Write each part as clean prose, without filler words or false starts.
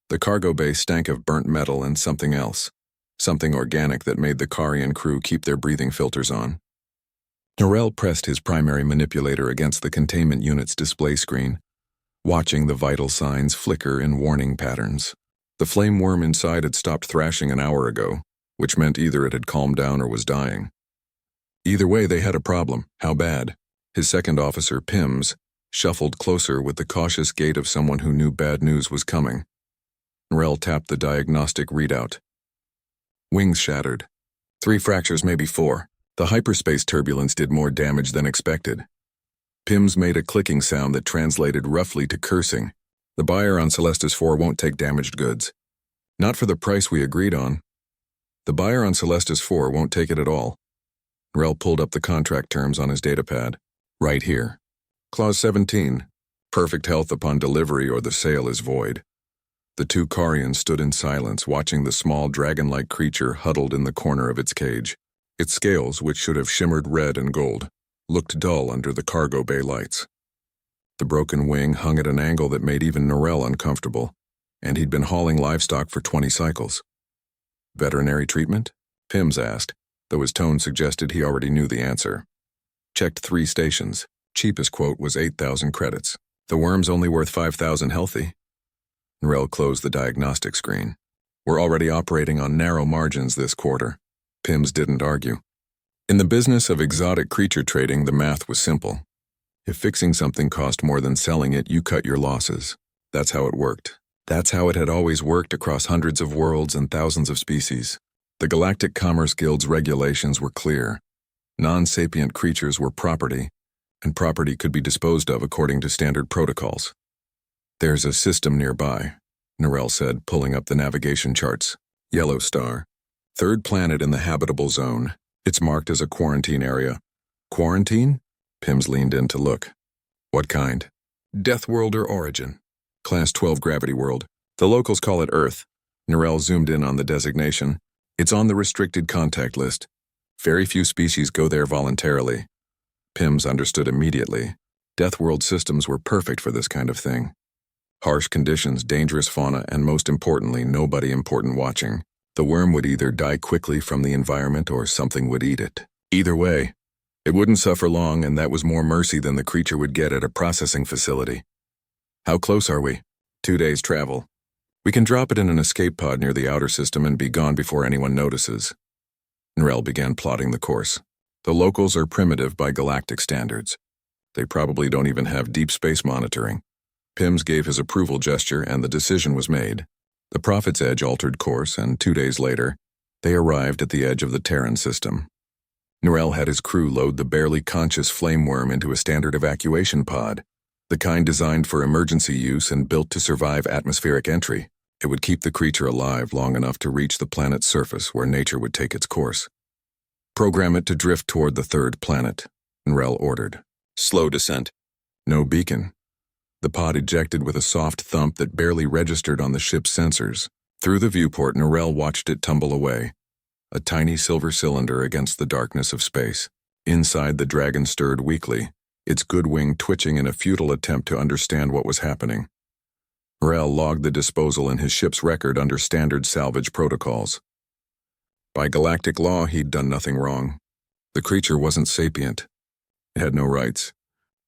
The cargo bay stank of burnt metal and something else. Something organic that made the Karian crew keep their breathing filters on. Norell pressed his primary manipulator against the containment unit's display screen, watching the vital signs flicker in warning patterns. The flame worm inside had stopped thrashing an hour ago, which meant either it had calmed down or was dying. Either way, they had a problem. How bad? His second officer, Pims, shuffled closer with the cautious gait of someone who knew bad news was coming. Norell tapped the diagnostic readout. Wings shattered. 3 fractures, maybe 4. The hyperspace turbulence did more damage than expected. Pims made a clicking sound that translated roughly to cursing. The buyer on Celestis 4 won't take damaged goods. Not for the price we agreed on. The buyer on Celestis 4 won't take it at all. Norell pulled up the contract terms on his datapad. Right here. Clause 17. Perfect health upon delivery or the sale is void. The 2 Karians stood in silence, watching the small dragon-like creature huddled in the corner of its cage. Its scales, which should have shimmered red and gold, looked dull under the cargo bay lights. The broken wing hung at an angle that made even Norell uncomfortable, and he'd been hauling livestock for 20 cycles. Veterinary treatment? Pims asked, though his tone suggested he already knew the answer. Checked 3 stations. Cheapest quote was 8,000 credits. The worm's only worth 5,000 healthy. Norell closed the diagnostic screen. We're already operating on narrow margins this quarter. Pims didn't argue. In the business of exotic creature trading, the math was simple. If fixing something cost more than selling it, you cut your losses. That's how it worked. That's how it had always worked across hundreds of worlds and thousands of species. The Galactic Commerce Guild's regulations were clear. Non-sapient creatures were property, and property could be disposed of according to standard protocols. There's a system nearby, Norell said, pulling up the navigation charts. Yellow star. 3rd planet in the habitable zone. It's marked as a quarantine area. Quarantine? Pims leaned in to look. What kind? Death world or origin? Class 12 gravity world. The locals call it Earth. Norell zoomed in on the designation. It's on the restricted contact list. Very few species go there voluntarily. Pims understood immediately. Death world systems were perfect for this kind of thing. Harsh conditions, dangerous fauna, and most importantly, nobody important watching. The worm would either die quickly from the environment or something would eat it. Either way, it wouldn't suffer long, and that was more mercy than the creature would get at a processing facility. How close are we? 2 days' travel. We can drop it in an escape pod near the outer system and be gone before anyone notices. Norell began plotting the course. The locals are primitive by galactic standards. They probably don't even have deep space monitoring. Pims gave his approval gesture and the decision was made. The Prophet's Edge altered course, and 2 days later, they arrived at the edge of the Terran system. Norell had his crew load the barely conscious flame worm into a standard evacuation pod, the kind designed for emergency use and built to survive atmospheric entry. It would keep the creature alive long enough to reach the planet's surface where nature would take its course. Program it to drift toward the 3rd planet, Norell ordered. Slow descent. No beacon. The pod ejected with a soft thump that barely registered on the ship's sensors. Through the viewport, Norell watched it tumble away. A tiny silver cylinder against the darkness of space. Inside, the dragon stirred weakly, its good wing twitching in a futile attempt to understand what was happening. Norell logged the disposal in his ship's record under standard salvage protocols. By galactic law, he'd done nothing wrong. The creature wasn't sapient. It had no rights.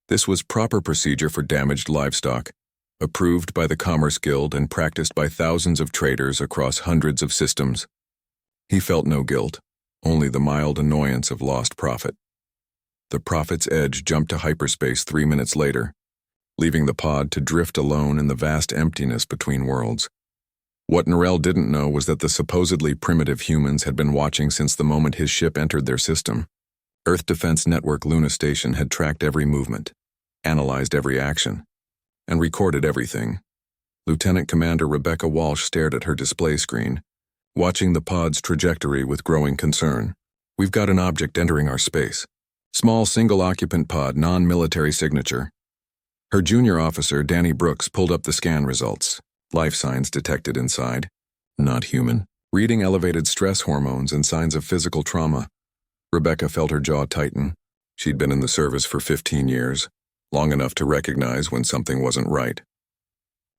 This was proper procedure for damaged livestock, approved by the Commerce Guild and practiced by thousands of traders across hundreds of systems. He felt no guilt, only the mild annoyance of lost profit. The Prophet's Edge jumped to hyperspace 3 minutes later, leaving the pod to drift alone in the vast emptiness between worlds. What Norell didn't know was that the supposedly primitive humans had been watching since the moment his ship entered their system. Earth Defense Network Luna Station had tracked every movement, analyzed every action, and recorded everything. Lieutenant Commander Rebecca Walsh stared at her display screen, watching the pod's trajectory with growing concern. We've got an object entering our space. Small single-occupant pod, non-military signature. Her junior officer, Danny Brooks, pulled up the scan results. Life signs detected inside. Not human. Reading elevated stress hormones and signs of physical trauma. Rebecca felt her jaw tighten. She'd been in the service for 15 years, long enough to recognize when something wasn't right.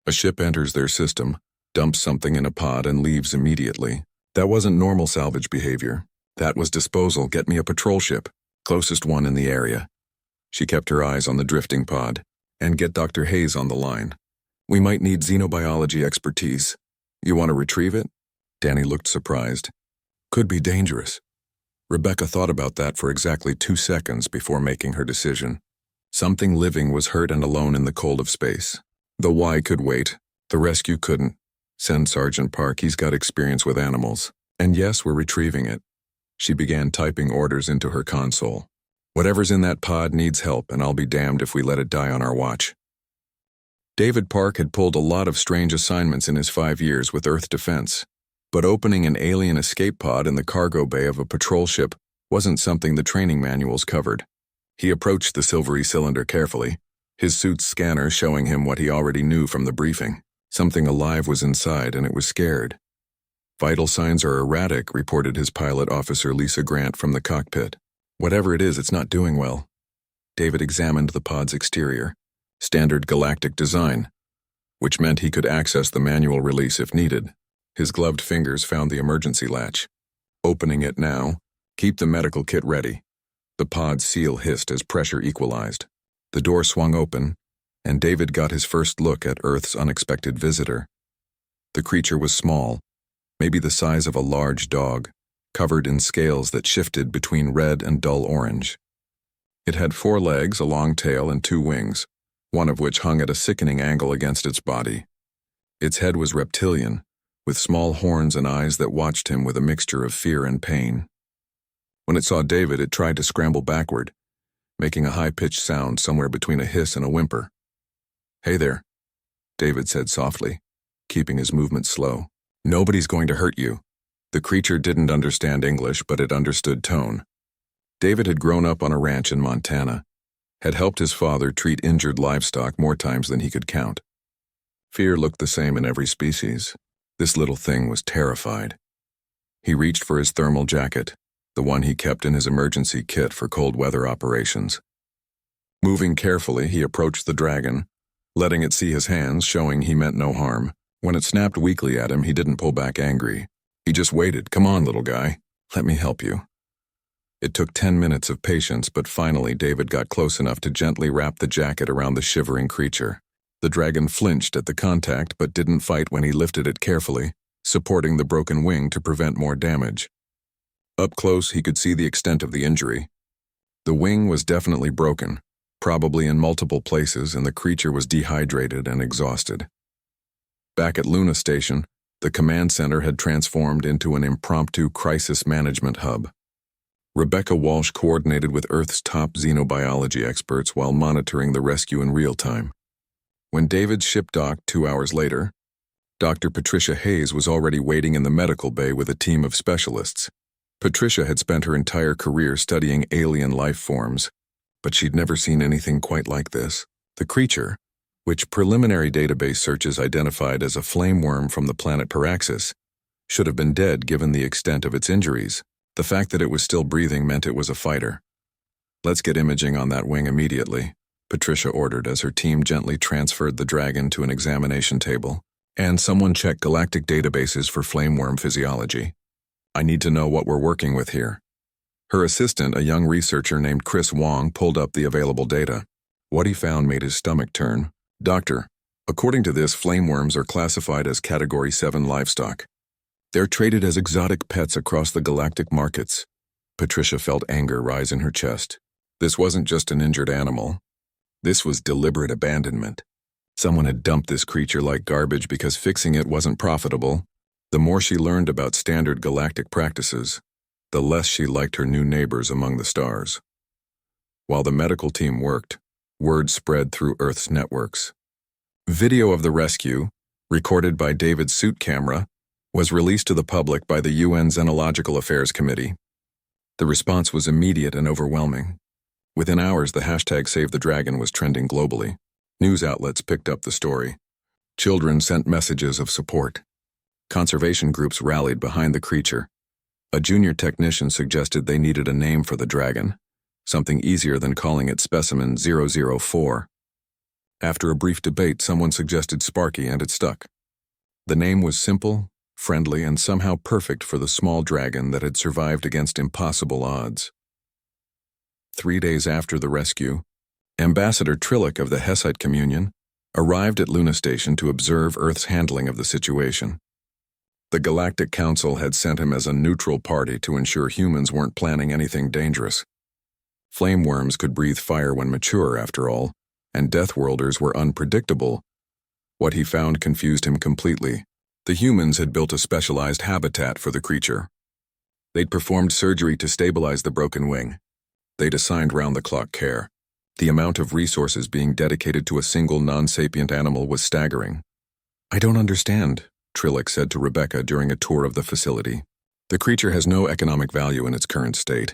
A ship enters their system, dumps something in a pod and leaves immediately. That wasn't normal salvage behavior. That was disposal. Get me a patrol ship, closest one in the area. She kept her eyes on the drifting pod. And get Dr. Hayes on the line. We might need xenobiology expertise. You want to retrieve it? Danny looked surprised. Could be dangerous. Rebecca thought about that for exactly 2 seconds before making her decision. Something living was hurt and alone in the cold of space. The Y could wait. The rescue couldn't. Send Sergeant Park, he's got experience with animals. And yes, we're retrieving it. She began typing orders into her console. Whatever's in that pod needs help, and I'll be damned if we let it die on our watch. David Park had pulled a lot of strange assignments in his 5 years with Earth Defense, but opening an alien escape pod in the cargo bay of a patrol ship wasn't something the training manuals covered. He approached the silvery cylinder carefully, his suit's scanner showing him what he already knew from the briefing. Something alive was inside, and it was scared. Vital signs are erratic, reported his pilot officer Lisa Grant from the cockpit. Whatever it is, it's not doing well. David examined the pod's exterior. Standard galactic design, which meant he could access the manual release if needed. His gloved fingers found the emergency latch. Opening it now, keep the medical kit ready. The pod's seal hissed as pressure equalized. The door swung open, and David got his first look at Earth's unexpected visitor. The creature was small, maybe the size of a large dog, covered in scales that shifted between red and dull orange. It had 4 legs, a long tail, and 2 wings, one of which hung at a sickening angle against its body. Its head was reptilian, with small horns and eyes that watched him with a mixture of fear and pain. When it saw David, it tried to scramble backward, making a high-pitched sound somewhere between a hiss and a whimper. "Hey there," David said softly, keeping his movement slow. "Nobody's going to hurt you." The creature didn't understand English, but it understood tone. David had grown up on a ranch in Montana, had helped his father treat injured livestock more times than he could count. Fear looked the same in every species. This little thing was terrified. He reached for his thermal jacket, the one he kept in his emergency kit for cold weather operations. Moving carefully, he approached the dragon, letting it see his hands, showing he meant no harm. When it snapped weakly at him, he didn't pull back angry. He just waited. "Come on, little guy. Let me help you." It took 10 minutes of patience, but finally David got close enough to gently wrap the jacket around the shivering creature. The dragon flinched at the contact but didn't fight when he lifted it carefully, supporting the broken wing to prevent more damage. Up close, he could see the extent of the injury. The wing was definitely broken, probably in multiple places, and the creature was dehydrated and exhausted. Back at Luna Station, the command center had transformed into an impromptu crisis management hub. Rebecca Walsh coordinated with Earth's top xenobiology experts while monitoring the rescue in real time. When David's ship docked 2 hours later, Dr. Patricia Hayes was already waiting in the medical bay with a team of specialists. Patricia had spent her entire career studying alien life forms, but she'd never seen anything quite like this. The creature, which preliminary database searches identified as a flame worm from the planet Paraxis, should have been dead given the extent of its injuries. The fact that it was still breathing meant it was a fighter. "Let's get imaging on that wing immediately," Patricia ordered as her team gently transferred the dragon to an examination table. "And someone check galactic databases for flameworm physiology. I need to know what we're working with here." Her assistant, a young researcher named Chris Wong, pulled up the available data. What he found made his stomach turn. "Doctor, according to this, flameworms are classified as Category 7 livestock. They're traded as exotic pets across the galactic markets." Patricia felt anger rise in her chest. This wasn't just an injured animal. This was deliberate abandonment. Someone had dumped this creature like garbage because fixing it wasn't profitable. The more she learned about standard galactic practices, the less she liked her new neighbors among the stars. While the medical team worked, word spread through Earth's networks. Video of the rescue, recorded by David's suit camera, was released to the public by the UN Xenological Affairs Committee. The response was immediate and overwhelming. Within hours, the hashtag #SaveTheDragon was trending globally. News outlets picked up the story. Children sent messages of support. Conservation groups rallied behind the creature. A junior technician suggested they needed a name for the dragon, something easier than calling it Specimen 004. After a brief debate, someone suggested Sparky, and it stuck. The name was simple, friendly, and somehow perfect for the small dragon that had survived against impossible odds. 3 days after the rescue, Ambassador Trillick of the Hessite Communion arrived at Luna Station to observe Earth's handling of the situation. The Galactic Council had sent him as a neutral party to ensure humans weren't planning anything dangerous. Flame worms could breathe fire when mature, after all, and Deathworlders were unpredictable. What he found confused him completely. The humans had built a specialized habitat for the creature. They'd performed surgery to stabilize the broken wing. They'd assigned round-the-clock care. The amount of resources being dedicated to a single non-sapient animal was staggering. "I don't understand," Trillick said to Rebecca during a tour of the facility. "The creature has no economic value in its current state.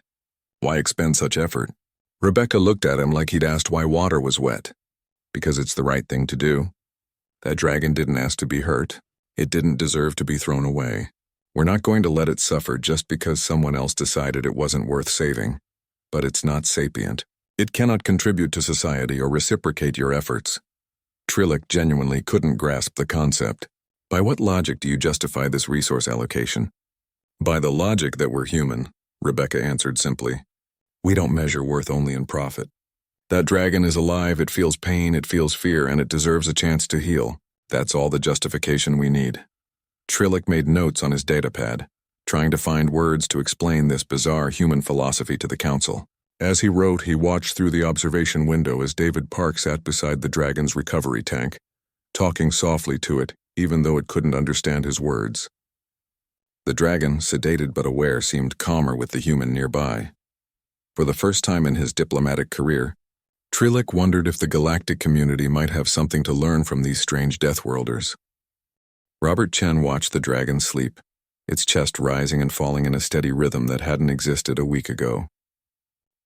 Why expend such effort?" Rebecca looked at him like he'd asked why water was wet. "Because it's the right thing to do. That dragon didn't ask to be hurt. It didn't deserve to be thrown away. We're not going to let it suffer just because someone else decided it wasn't worth saving. But it's not sapient. It cannot contribute to society or reciprocate your efforts." Trillick genuinely couldn't grasp the concept. "By what logic do you justify this resource allocation?" "By the logic that we're human," Rebecca answered simply. "We don't measure worth only in profit. That dragon is alive, it feels pain, it feels fear, and it deserves a chance to heal. That's all the justification we need." Trillick made notes on his datapad, trying to find words to explain this bizarre human philosophy to the council. As he wrote, he watched through the observation window as David Park sat beside the dragon's recovery tank, talking softly to it, even though it couldn't understand his words. The dragon, sedated but aware, seemed calmer with the human nearby. For the first time in his diplomatic career, Trillick wondered if the galactic community might have something to learn from these strange Deathworlders. Robert Chen watched the dragon sleep, its chest rising and falling in a steady rhythm that hadn't existed a week ago.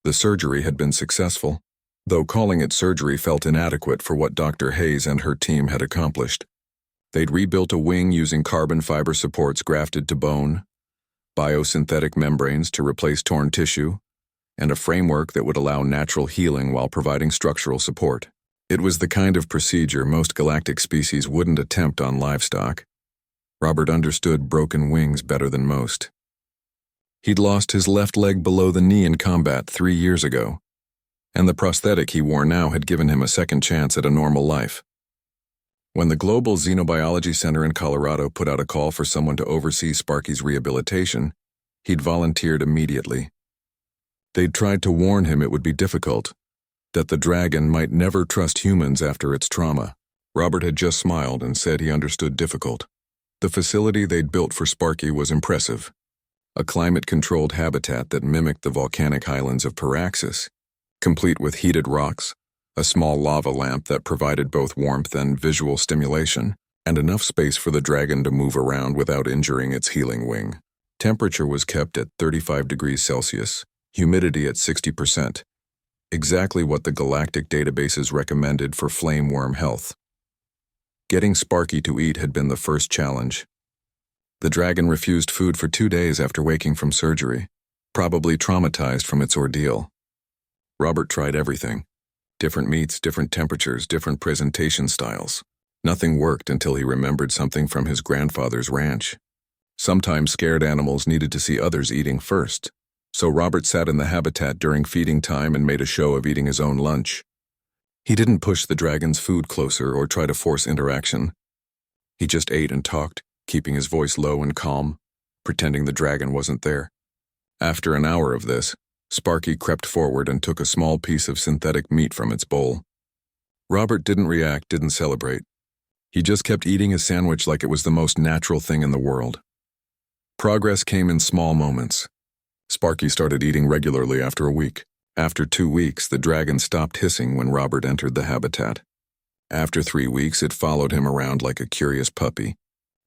The surgery had been successful, though calling it surgery felt inadequate for what Dr. Hayes and her team had accomplished. They'd rebuilt a wing using carbon fiber supports grafted to bone, biosynthetic membranes to replace torn tissue, and a framework that would allow natural healing while providing structural support. It was the kind of procedure most galactic species wouldn't attempt on livestock. Robert understood broken wings better than most. He'd lost his left leg below the knee in combat 3 years ago, and the prosthetic he wore now had given him a second chance at a normal life. When the Global Xenobiology Center in Colorado put out a call for someone to oversee Sparky's rehabilitation, he'd volunteered immediately. They'd tried to warn him it would be difficult, that the dragon might never trust humans after its trauma. Robert had just smiled and said he understood difficult. The facility they'd built for Sparky was impressive. A climate-controlled habitat that mimicked the volcanic highlands of Paraxis, complete with heated rocks, a small lava lamp that provided both warmth and visual stimulation, and enough space for the dragon to move around without injuring its healing wing. Temperature was kept at 35 degrees Celsius, humidity at 60%, exactly what the galactic databases recommended for flame worm health. Getting Sparky to eat had been the first challenge. The dragon refused food for 2 days after waking from surgery, probably traumatized from its ordeal. Robert tried everything. Different meats, different temperatures, different presentation styles. Nothing worked until he remembered something from his grandfather's ranch. Sometimes scared animals needed to see others eating first, so Robert sat in the habitat during feeding time and made a show of eating his own lunch. He didn't push the dragon's food closer or try to force interaction. He just ate and talked, keeping his voice low and calm, pretending the dragon wasn't there. After an hour of this, Sparky crept forward and took a small piece of synthetic meat from its bowl. Robert didn't react, didn't celebrate. He just kept eating his sandwich like it was the most natural thing in the world. Progress came in small moments. Sparky started eating regularly after a week. After 2 weeks, the dragon stopped hissing when Robert entered the habitat. After 3 weeks, it followed him around like a curious puppy,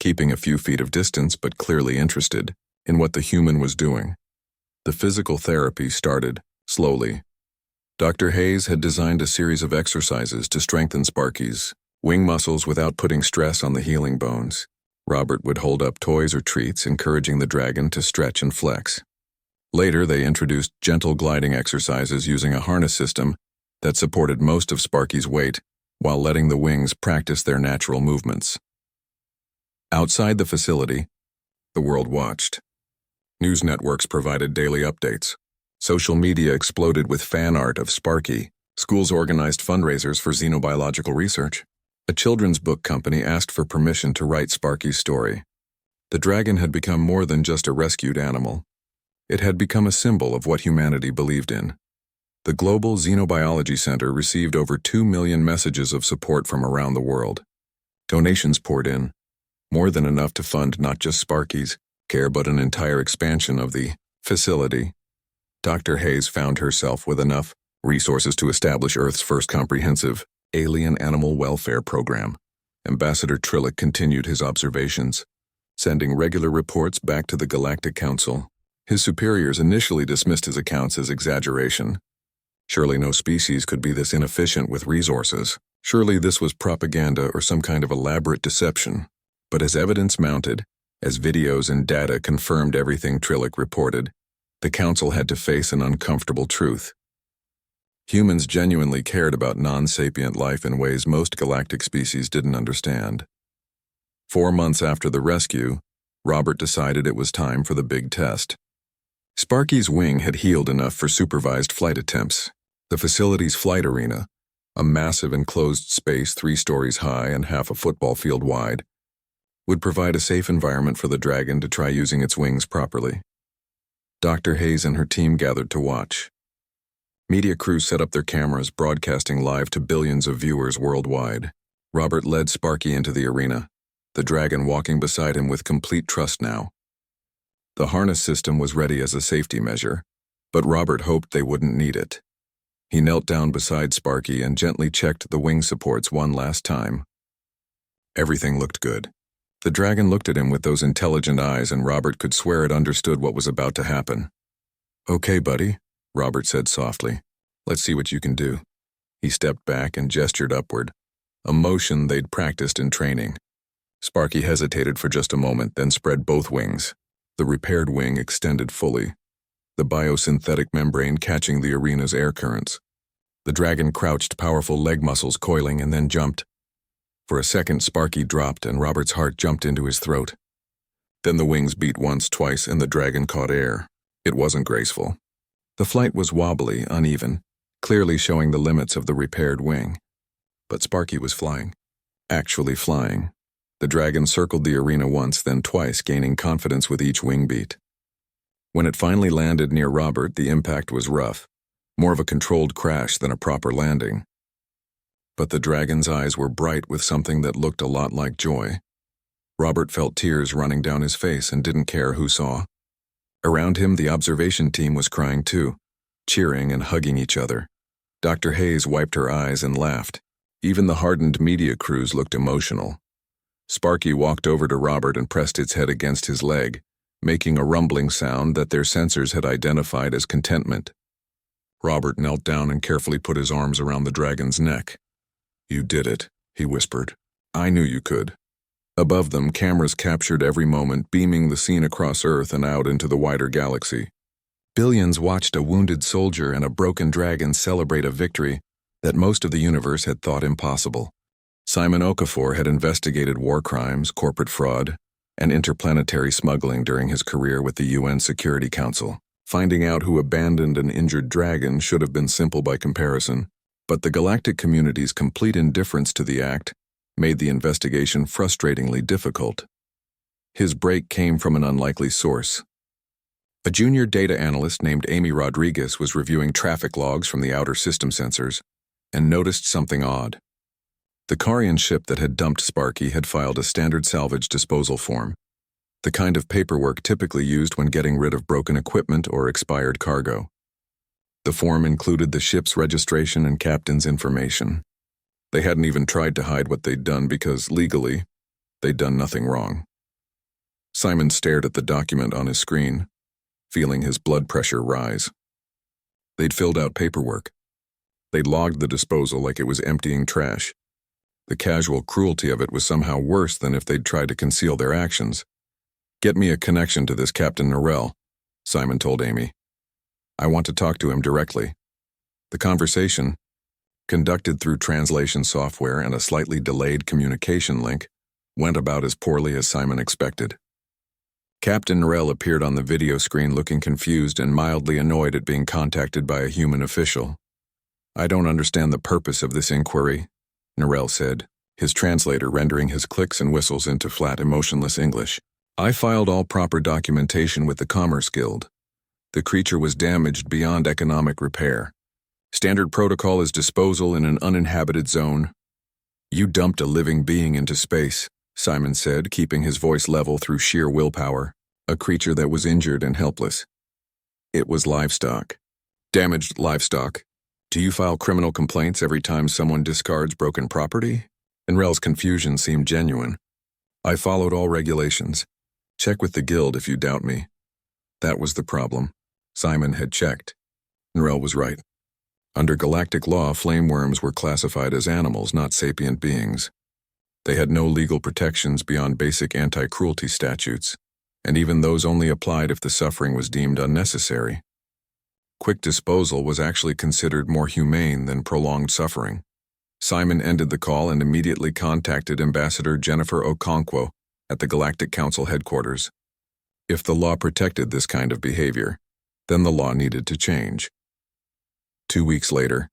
keeping a few feet of distance but clearly interested in what the human was doing. The physical therapy started, slowly. Dr. Hayes had designed a series of exercises to strengthen Sparky's wing muscles without putting stress on the healing bones. Robert would hold up toys or treats, encouraging the dragon to stretch and flex. Later, they introduced gentle gliding exercises using a harness system that supported most of Sparky's weight while letting the wings practice their natural movements. Outside the facility, the world watched. News networks provided daily updates. Social media exploded with fan art of Sparky. Schools organized fundraisers for xenobiological research. A children's book company asked for permission to write Sparky's story. The dragon had become more than just a rescued animal. It had become a symbol of what humanity believed in. The Global Xenobiology Center received over 2 million messages of support from around the world. Donations poured in, more than enough to fund not just Sparky's care but an entire expansion of the facility. Dr. Hayes found herself with enough resources to establish Earth's first comprehensive alien animal welfare program. Ambassador Trillick continued his observations, sending regular reports back to the Galactic Council. His superiors initially dismissed his accounts as exaggeration. Surely no species could be this inefficient with resources. Surely this was propaganda or some kind of elaborate deception. But as evidence mounted, as videos and data confirmed everything Trillick reported, the Council had to face an uncomfortable truth. Humans genuinely cared about non-sapient life in ways most galactic species didn't understand. 4 months after the rescue, Robert decided it was time for the big test. Sparky's wing had healed enough for supervised flight attempts. The facility's flight arena, a massive enclosed space 3 stories high and half a football field wide, would provide a safe environment for the dragon to try using its wings properly. Dr. Hayes and her team gathered to watch. Media crews set up their cameras, broadcasting live to billions of viewers worldwide. Robert led Sparky into the arena, the dragon walking beside him with complete trust now. The harness system was ready as a safety measure, but Robert hoped they wouldn't need it. He knelt down beside Sparky and gently checked the wing supports one last time. Everything looked good. The dragon looked at him with those intelligent eyes, and Robert could swear it understood what was about to happen. "Okay, buddy," Robert said softly. "Let's see what you can do." He stepped back and gestured upward, a motion they'd practiced in training. Sparky hesitated for just a moment, then spread both wings. The repaired wing extended fully, the biosynthetic membrane catching the arena's air currents. The dragon crouched, powerful leg muscles coiling, and then jumped. For a second, Sparky dropped, and Robert's heart jumped into his throat. Then the wings beat once, twice, and the dragon caught air. It wasn't graceful. The flight was wobbly, uneven, clearly showing the limits of the repaired wing. But Sparky was flying. Actually flying. The dragon circled the arena once, then twice, gaining confidence with each wing beat. When it finally landed near Robert, the impact was rough, more of a controlled crash than a proper landing. But the dragon's eyes were bright with something that looked a lot like joy. Robert felt tears running down his face and didn't care who saw. Around him, the observation team was crying too, cheering and hugging each other. Dr. Hayes wiped her eyes and laughed. Even the hardened media crews looked emotional. Sparky walked over to Robert and pressed its head against his leg, making a rumbling sound that their sensors had identified as contentment. Robert knelt down and carefully put his arms around the dragon's neck. "You did it," he whispered. "I knew you could." Above them, cameras captured every moment, beaming the scene across Earth and out into the wider galaxy. Billions watched a wounded soldier and a broken dragon celebrate a victory that most of the universe had thought impossible. Simon Okafor had investigated war crimes, corporate fraud, and interplanetary smuggling during his career with the UN Security Council. Finding out who abandoned an injured dragon should have been simple by comparison, but the galactic community's complete indifference to the act made the investigation frustratingly difficult. His break came from an unlikely source. A junior data analyst named Amy Rodriguez was reviewing traffic logs from the outer system sensors and noticed something odd. The Karian ship that had dumped Sparky had filed a standard salvage disposal form, the kind of paperwork typically used when getting rid of broken equipment or expired cargo. The form included the ship's registration and captain's information. They hadn't even tried to hide what they'd done because, legally, they'd done nothing wrong. Simon stared at the document on his screen, feeling his blood pressure rise. They'd filled out paperwork. They'd logged the disposal like it was emptying trash. The casual cruelty of it was somehow worse than if they'd tried to conceal their actions. "Get me a connection to this Captain Norell," Simon told Amy. "I want to talk to him directly." The conversation, conducted through translation software and a slightly delayed communication link, went about as poorly as Simon expected. Captain Narell appeared on the video screen looking confused and mildly annoyed at being contacted by a human official. "I don't understand the purpose of this inquiry," Narell said, his translator rendering his clicks and whistles into flat, emotionless English. "I filed all proper documentation with the Commerce Guild. The creature was damaged beyond economic repair. Standard protocol is disposal in an uninhabited zone." "You dumped a living being into space," Simon said, keeping his voice level through sheer willpower. "A creature that was injured and helpless. It was livestock. Damaged livestock. Do you file criminal complaints every time someone discards broken property?" Narell's confusion seemed genuine. "I followed all regulations. Check with the guild if you doubt me." That was the problem. Simon had checked. Narell was right. Under galactic law, flameworms were classified as animals, not sapient beings. They had no legal protections beyond basic anti-cruelty statutes, and even those only applied if the suffering was deemed unnecessary. Quick disposal was actually considered more humane than prolonged suffering. Simon ended the call and immediately contacted Ambassador Jennifer Okonkwo at the Galactic Council headquarters. If the law protected this kind of behavior, then the law needed to change. 2 weeks later,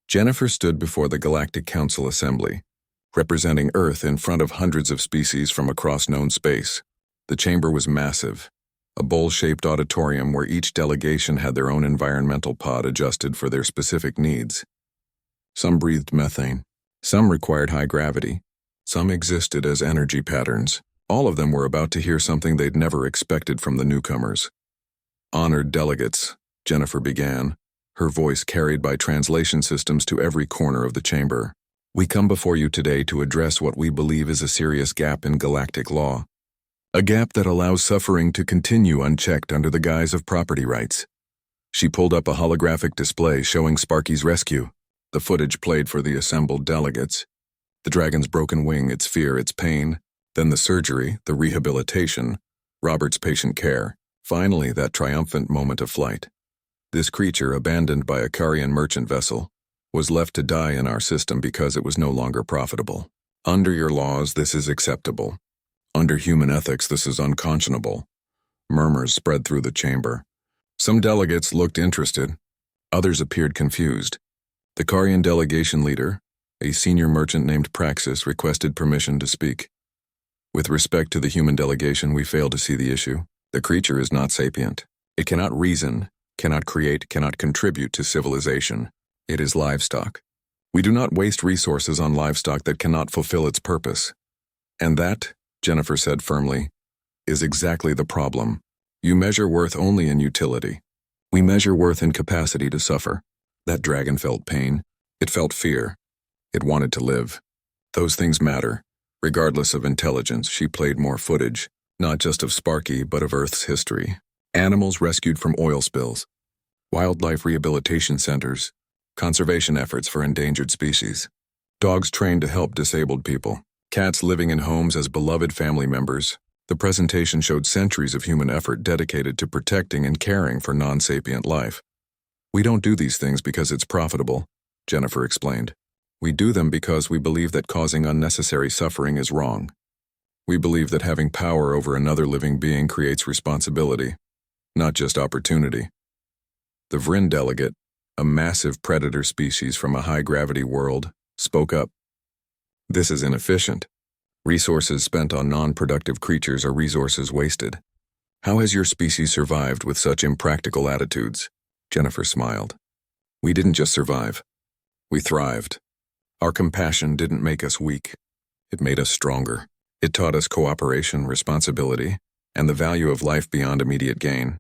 Jennifer stood before the Galactic Council Assembly, representing Earth in front of hundreds of species from across known space. The chamber was massive, a bowl-shaped auditorium where each delegation had their own environmental pod adjusted for their specific needs. Some breathed methane, some required high gravity, some existed as energy patterns. All of them were about to hear something they'd never expected from the newcomers. "Honored delegates," Jennifer began, her voice carried by translation systems to every corner of the chamber. "We come before you today to address what we believe is a serious gap in galactic law. A gap that allows suffering to continue unchecked under the guise of property rights." She pulled up a holographic display showing Sparky's rescue. The footage played for the assembled delegates. The dragon's broken wing, its fear, its pain, then the surgery, the rehabilitation, Robert's patient care, finally that triumphant moment of flight. This creature, abandoned by a Karian merchant vessel, was left to die in our system because it was no longer profitable. Under your laws, this is acceptable. Under human ethics, this is unconscionable. Murmurs spread through the chamber. Some delegates looked interested. Others appeared confused. The Karian delegation leader, a senior merchant named Praxis, requested permission to speak. "With respect to the human delegation, we fail to see the issue. The creature is not sapient. It cannot reason, cannot create, cannot contribute to civilization. It is livestock. We do not waste resources on livestock that cannot fulfill its purpose. And that," Jennifer said firmly, "is exactly the problem. You measure worth only in utility. We measure worth in capacity to suffer. That dragon felt pain. It felt fear. It wanted to live. Those things matter. Regardless of intelligence, she played more footage, not just of Sparky, but of Earth's history. Animals rescued from oil spills, wildlife rehabilitation centers, conservation efforts for endangered species, dogs trained to help disabled people, cats living in homes as beloved family members. The presentation showed centuries of human effort dedicated to protecting and caring for non-sapient life. "We don't do these things because it's profitable," Jennifer explained. "We do them because we believe that causing unnecessary suffering is wrong. We believe that having power over another living being creates responsibility, not just opportunity." The Vryn delegate, a massive predator species from a high-gravity world, spoke up. "This is inefficient. Resources spent on non-productive creatures are resources wasted. How has your species survived with such impractical attitudes?" Jennifer smiled. "We didn't just survive. We thrived. Our compassion didn't make us weak. It made us stronger. It taught us cooperation, responsibility, and the value of life beyond immediate gain.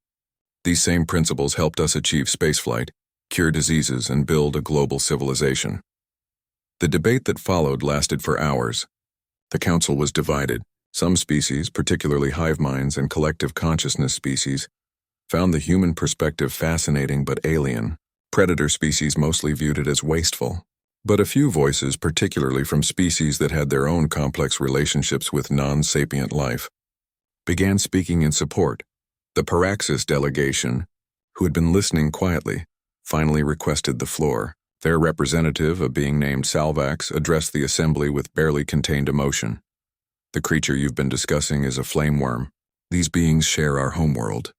These same principles helped us achieve spaceflight, cure diseases, and build a global civilization." The debate that followed lasted for hours. The council was divided. Some species, particularly hive minds and collective consciousness species, found the human perspective fascinating but alien. Predator species mostly viewed it as wasteful. But a few voices, particularly from species that had their own complex relationships with non-sapient life, began speaking in support. The Paraxis delegation, who had been listening quietly, finally requested the floor. Their representative, a being named Salvax, addressed the assembly with barely contained emotion. The creature you've been discussing is a flame worm. These beings share our homeworld.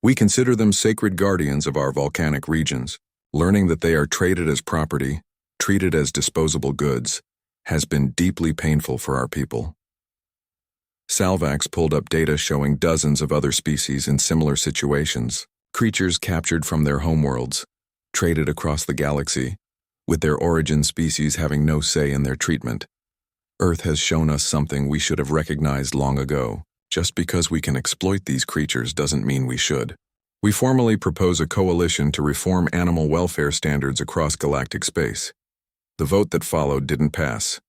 We consider them sacred guardians of our volcanic regions. Learning that they are traded as property, treated as disposable goods, has been deeply painful for our people. Salvax pulled up data showing dozens of other species in similar situations, creatures captured from their homeworlds, traded across the galaxy, with their origin species having no say in their treatment. Earth has shown us something we should have recognized long ago. Just because we can exploit these creatures doesn't mean we should. We formally propose a coalition to reform animal welfare standards across galactic space. The vote that followed didn't pass.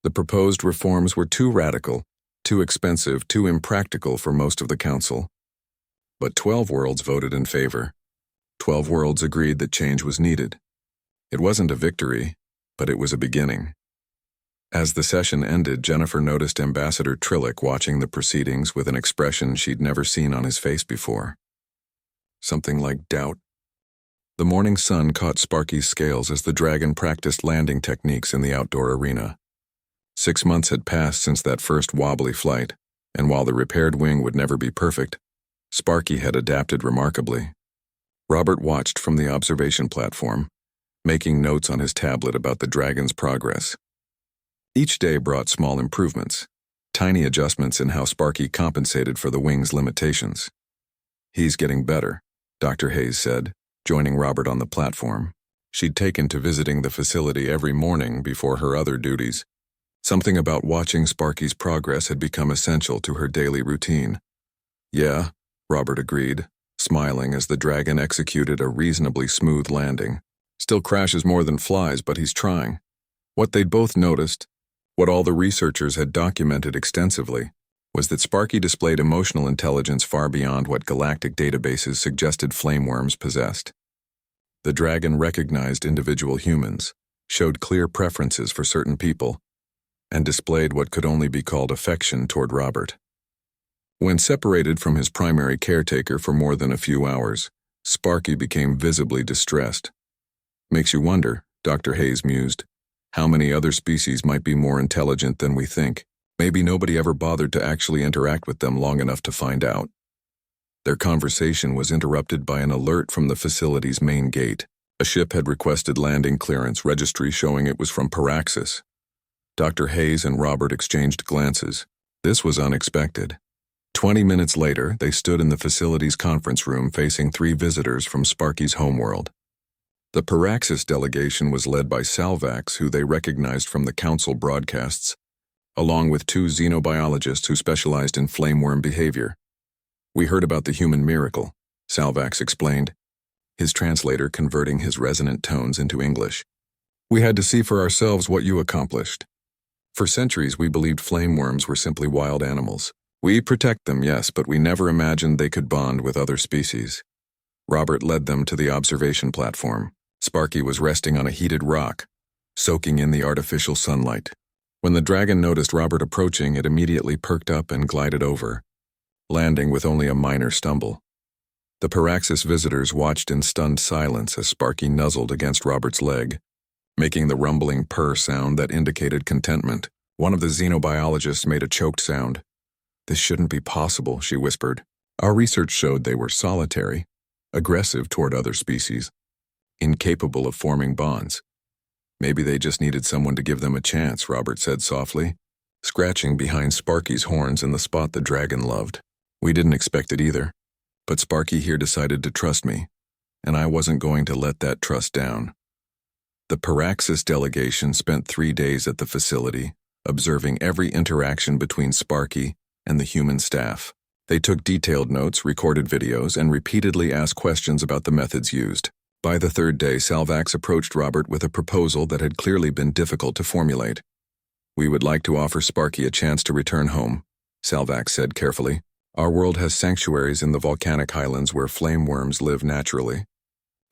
The proposed reforms were too radical, too expensive, too impractical for most of the council. But 12 worlds voted in favor. 12 worlds agreed that change was needed. It wasn't a victory, but it was a beginning. As the session ended, Jennifer noticed Ambassador Trillick watching the proceedings with an expression she'd never seen on his face before. Something like doubt. The morning sun caught Sparky's scales as the dragon practiced landing techniques in the outdoor arena. 6 months had passed since that first wobbly flight, and while the repaired wing would never be perfect, Sparky had adapted remarkably. Robert watched from the observation platform, making notes on his tablet about the dragon's progress. Each day brought small improvements, tiny adjustments in how Sparky compensated for the wing's limitations. "He's getting better," Dr. Hayes said, joining Robert on the platform. She'd taken to visiting the facility every morning before her other duties. Something about watching Sparky's progress had become essential to her daily routine. "Yeah," Robert agreed, smiling as the dragon executed a reasonably smooth landing. "Still crashes more than flies, but he's trying." What they'd both noticed, what all the researchers had documented extensively, was that Sparky displayed emotional intelligence far beyond what galactic databases suggested flameworms possessed. The dragon recognized individual humans, showed clear preferences for certain people, and displayed what could only be called affection toward Robert. When separated from his primary caretaker for more than a few hours, Sparky became visibly distressed. "Makes you wonder," Dr. Hayes mused, "how many other species might be more intelligent than we think. Maybe nobody ever bothered to actually interact with them long enough to find out." Their conversation was interrupted by an alert from the facility's main gate. A ship had requested landing clearance registry showing it was from Paraxis. Dr. Hayes and Robert exchanged glances. This was unexpected. 20 minutes later, they stood in the facility's conference room facing 3 visitors from Sparky's homeworld. The Paraxis delegation was led by Salvax, who they recognized from the council broadcasts, along with 2 xenobiologists who specialized in flameworm behavior. "We heard about the human miracle," Salvax explained, his translator converting his resonant tones into English. "We had to see for ourselves what you accomplished. For centuries we believed flameworms were simply wild animals. We protect them, yes, but we never imagined they could bond with other species." Robert led them to the observation platform. Sparky was resting on a heated rock, soaking in the artificial sunlight. When the dragon noticed Robert approaching, it immediately perked up and glided over, landing with only a minor stumble. The Paraxis visitors watched in stunned silence as Sparky nuzzled against Robert's leg, making the rumbling purr sound that indicated contentment. One of the xenobiologists made a choked sound. "This shouldn't be possible," she whispered. "Our research showed they were solitary, aggressive toward other species, incapable of forming bonds. Maybe they just needed someone to give them a chance," Robert said softly, scratching behind Sparky's horns in the spot the dragon loved. "We didn't expect it either, but Sparky here decided to trust me, and I wasn't going to let that trust down." The Paraxis delegation spent 3 days at the facility, observing every interaction between Sparky and the human staff. They took detailed notes, recorded videos, and repeatedly asked questions about the methods used. By the 3rd day, Salvax approached Robert with a proposal that had clearly been difficult to formulate. "We would like to offer Sparky a chance to return home," Salvax said carefully. "Our world has sanctuaries in the volcanic highlands where flameworms live naturally.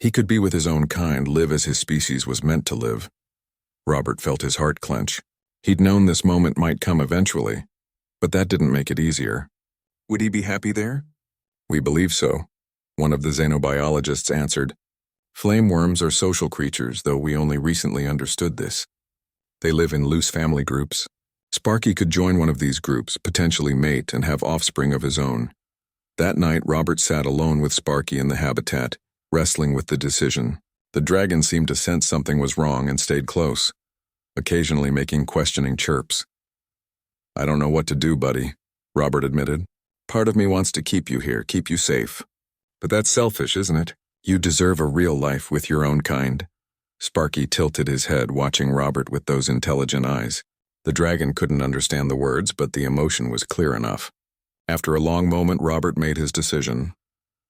He could be with his own kind, live as his species was meant to live." Robert felt his heart clench. He'd known this moment might come eventually, but that didn't make it easier. "Would he be happy there?" "We believe so," one of the xenobiologists answered. "Flameworms are social creatures, though we only recently understood this. They live in loose family groups, Sparky could join one of these groups, potentially mate, and have offspring of his own. That night, Robert sat alone with Sparky in the habitat, wrestling with the decision. The dragon seemed to sense something was wrong and stayed close, occasionally making questioning chirps. "I don't know what to do, buddy," Robert admitted. "Part of me wants to keep you here, keep you safe. But that's selfish, isn't it? You deserve a real life with your own kind." Sparky tilted his head, watching Robert with those intelligent eyes. The dragon couldn't understand the words, but the emotion was clear enough. After a long moment, Robert made his decision.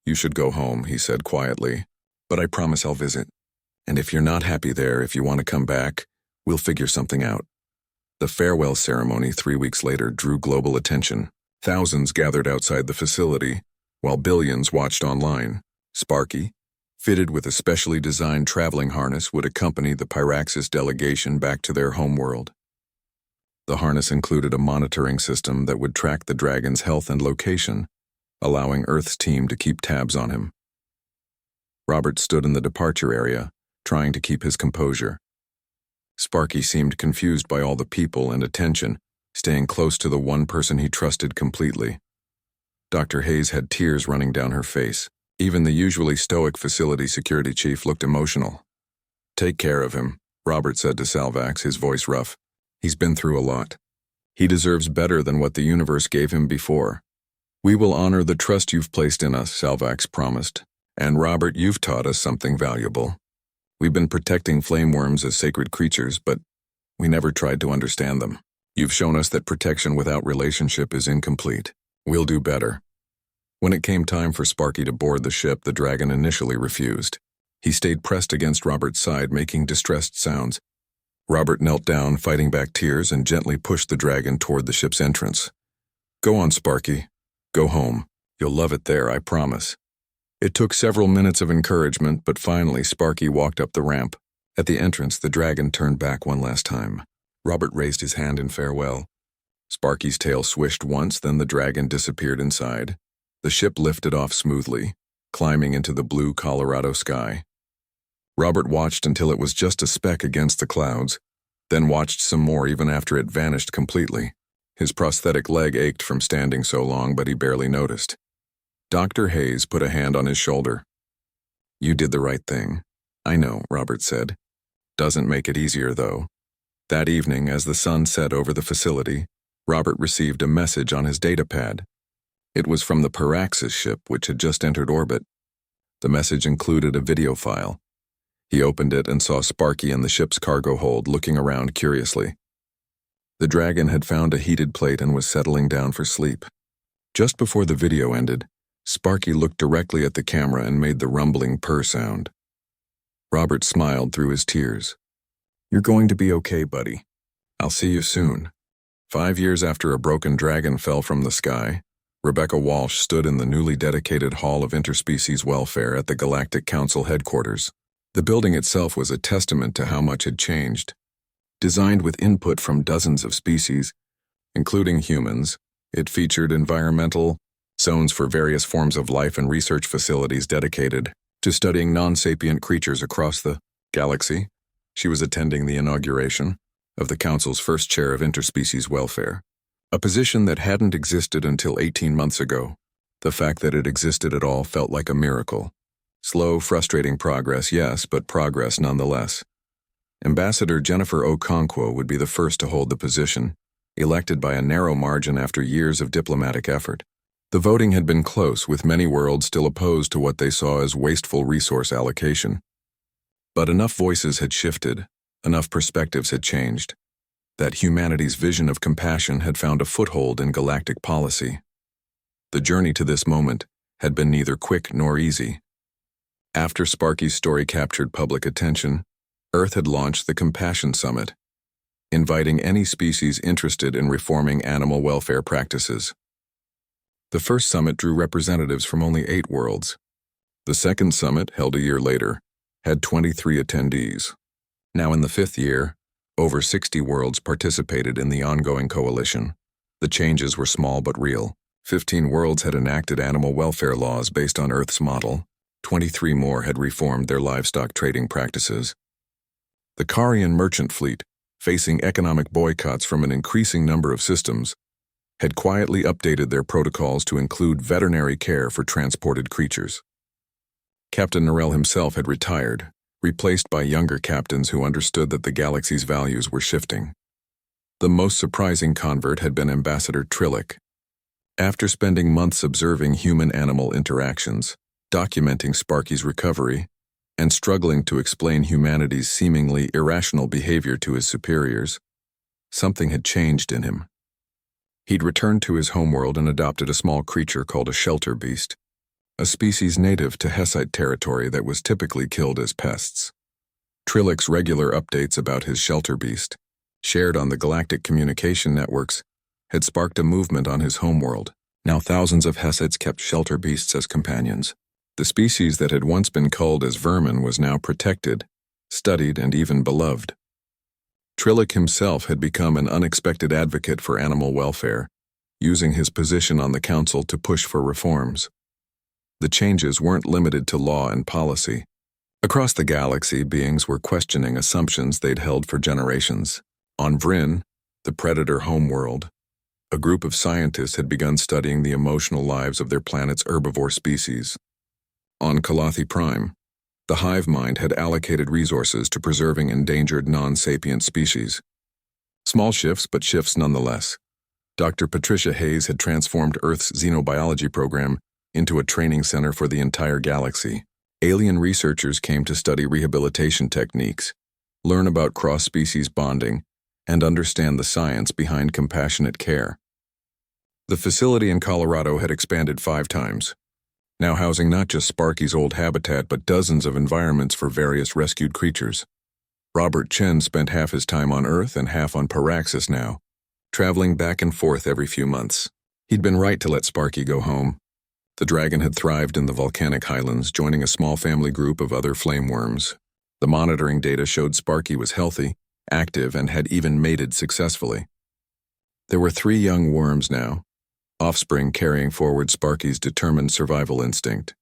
"You should go home," he said quietly. "But I promise I'll visit. And if you're not happy there, if you want to come back, we'll figure something out." The farewell ceremony 3 weeks later drew global attention. Thousands gathered outside the facility, while billions watched online. Sparky, fitted with a specially designed traveling harness, would accompany the Pyraxis delegation back to their homeworld. The harness included a monitoring system that would track the dragon's health and location, allowing Earth's team to keep tabs on him. Robert stood in the departure area, trying to keep his composure. Sparky seemed confused by all the people and attention, staying close to the one person he trusted completely. Dr. Hayes had tears running down her face. Even the usually stoic facility security chief looked emotional. "Take care of him," Robert said to Salvax, his voice rough. "He's been through a lot. He deserves better than what the universe gave him before." "We will honor the trust you've placed in us," Salvax promised. "And Robert, you've taught us something valuable. We've been protecting flameworms as sacred creatures, but we never tried to understand them. You've shown us that protection without relationship is incomplete. We'll do better." When it came time for Sparky to board the ship, the dragon initially refused. He stayed pressed against Robert's side, making distressed sounds. Robert knelt down, fighting back tears, and gently pushed the dragon toward the ship's entrance. "Go on, Sparky. Go home. You'll love it there, I promise." It took several minutes of encouragement, but finally Sparky walked up the ramp. At the entrance, the dragon turned back one last time. Robert raised his hand in farewell. Sparky's tail swished once, then the dragon disappeared inside. The ship lifted off smoothly, climbing into the blue Colorado sky. Robert watched until it was just a speck against the clouds, then watched some more even after it vanished completely. His prosthetic leg ached from standing so long, but he barely noticed. Dr. Hayes put a hand on his shoulder. "You did the right thing." "I know," Robert said. "Doesn't make it easier, though." That evening, as the sun set over the facility, Robert received a message on his datapad. It was from the Pyraxis ship, which had just entered orbit. The message included a video file. He opened it and saw Sparky in the ship's cargo hold, looking around curiously. The dragon had found a heated plate and was settling down for sleep. Just before the video ended, Sparky looked directly at the camera and made the rumbling purr sound. Robert smiled through his tears. "You're going to be okay, buddy. I'll see you soon." 5 years after a broken dragon fell from the sky, Rebecca Walsh stood in the newly dedicated Hall of Interspecies Welfare at the Galactic Council headquarters. The building itself was a testament to how much had changed. Designed with input from dozens of species, including humans, it featured environmental zones for various forms of life and research facilities dedicated to studying non-sapient creatures across the galaxy. She was attending the inauguration of the Council's first chair of interspecies welfare, a position that hadn't existed until 18 months ago. The fact that it existed at all felt like a miracle. Slow, frustrating progress, yes, but progress nonetheless. Ambassador Jennifer Okonkwo would be the first to hold the position, elected by a narrow margin after years of diplomatic effort. The voting had been close, with many worlds still opposed to what they saw as wasteful resource allocation. But enough voices had shifted, enough perspectives had changed, that humanity's vision of compassion had found a foothold in galactic policy. The journey to this moment had been neither quick nor easy. After Sparky's story captured public attention, Earth had launched the Compassion Summit, inviting any species interested in reforming animal welfare practices. The first summit drew representatives from only 8 worlds. The second summit, held a year later, had 23 attendees. Now in the 5th year, over 60 worlds participated in the ongoing coalition. The changes were small but real. 15 worlds had enacted animal welfare laws based on Earth's model. 23 more had reformed their livestock trading practices. The Karian merchant fleet, facing economic boycotts from an increasing number of systems, had quietly updated their protocols to include veterinary care for transported creatures. Captain Narell himself had retired, replaced by younger captains who understood that the galaxy's values were shifting. The most surprising convert had been Ambassador Trillick. After spending months observing human-animal interactions, documenting Sparky's recovery, and struggling to explain humanity's seemingly irrational behavior to his superiors, something had changed in him. He'd returned to his homeworld and adopted a small creature called a shelter beast, a species native to Hessite territory that was typically killed as pests. Trillick's regular updates about his shelter beast, shared on the galactic communication networks, had sparked a movement on his homeworld. Now thousands of Hessites kept shelter beasts as companions. The species that had once been culled as vermin was now protected, studied, and even beloved. Trillick himself had become an unexpected advocate for animal welfare, using his position on the council to push for reforms. The changes weren't limited to law and policy. Across the galaxy, beings were questioning assumptions they'd held for generations. On Vryn, the predator homeworld, a group of scientists had begun studying the emotional lives of their planet's herbivore species. On Calathi Prime, the hive mind had allocated resources to preserving endangered non-sapient species. Small shifts, but shifts nonetheless. Dr. Patricia Hayes had transformed Earth's xenobiology program into a training center for the entire galaxy. Alien researchers came to study rehabilitation techniques, learn about cross-species bonding, and understand the science behind compassionate care. The facility in Colorado had expanded 5 times, now housing not just Sparky's old habitat but dozens of environments for various rescued creatures. Robert Chen spent half his time on Earth and half on Paraxis now, traveling back and forth every few months. He'd been right to let Sparky go home. The dragon had thrived in the volcanic highlands, joining a small family group of other flame worms. The monitoring data showed Sparky was healthy, active, and had even mated successfully. There were 3 young worms now, offspring carrying forward Sparky's determined survival instinct.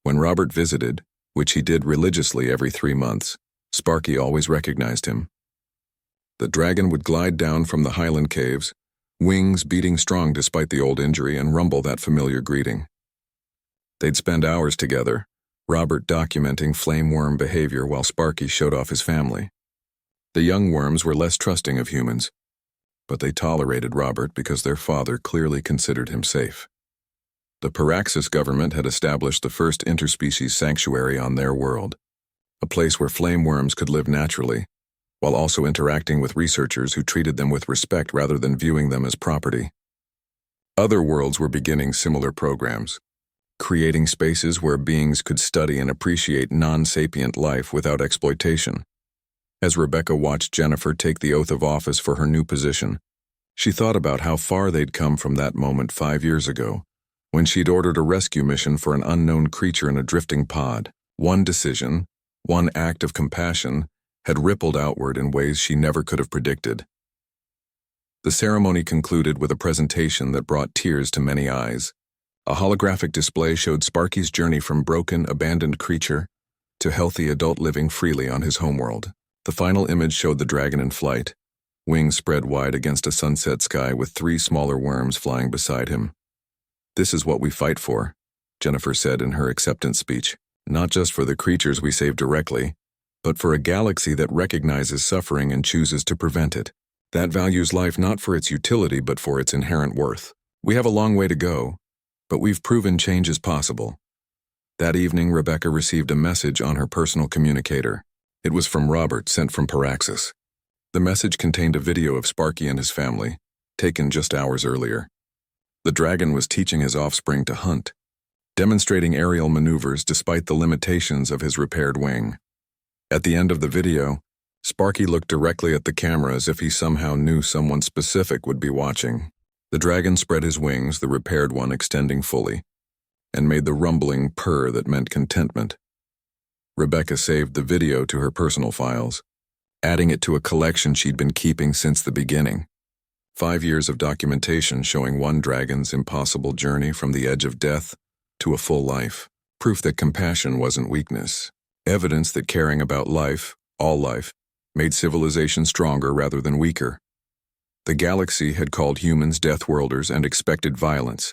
When Robert visited, which he did religiously every 3 months, Sparky always recognized him. The dragon would glide down from the highland caves, wings beating strong despite the old injury, and rumble that familiar greeting. They'd spend hours together, Robert documenting flame worm behavior while Sparky showed off his family. The young worms were less trusting of humans, but they tolerated Robert because their father clearly considered him safe. The Paraxis government had established the first interspecies sanctuary on their world, a place where flame worms could live naturally, while also interacting with researchers who treated them with respect rather than viewing them as property. Other worlds were beginning similar programs, creating spaces where beings could study and appreciate non-sapient life without exploitation. As Rebecca watched Jennifer take the oath of office for her new position, she thought about how far they'd come from that moment 5 years ago, when she'd ordered a rescue mission for an unknown creature in a drifting pod. One decision, one act of compassion, had rippled outward in ways she never could have predicted. The ceremony concluded with a presentation that brought tears to many eyes. A holographic display showed Sparky's journey from broken, abandoned creature to healthy adult living freely on his homeworld. The final image showed the dragon in flight, wings spread wide against a sunset sky with 3 smaller worms flying beside him. "This is what we fight for," Jennifer said in her acceptance speech. "Not just for the creatures we save directly, but for a galaxy that recognizes suffering and chooses to prevent it. That values life not for its utility but for its inherent worth. We have a long way to go, but we've proven change is possible." That evening, Rebecca received a message on her personal communicator. It was from Robert, sent from Paraxis. The message contained a video of Sparky and his family, taken just hours earlier. The dragon was teaching his offspring to hunt, demonstrating aerial maneuvers despite the limitations of his repaired wing. At the end of the video, Sparky looked directly at the camera as if he somehow knew someone specific would be watching. The dragon spread his wings, the repaired one extending fully, and made the rumbling purr that meant contentment. Rebecca saved the video to her personal files, adding it to a collection she'd been keeping since the beginning. 5 years of documentation showing one dragon's impossible journey from the edge of death to a full life. Proof that compassion wasn't weakness. Evidence that caring about life, all life, made civilization stronger rather than weaker. The galaxy had called humans death-worlders and expected violence.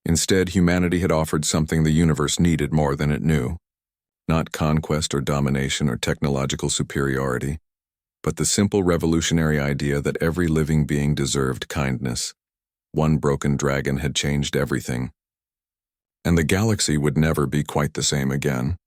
Instead, humanity had offered something the universe needed more than it knew. Not conquest or domination or technological superiority, but the simple revolutionary idea that every living being deserved kindness. One broken dragon had changed everything. And the galaxy would never be quite the same again.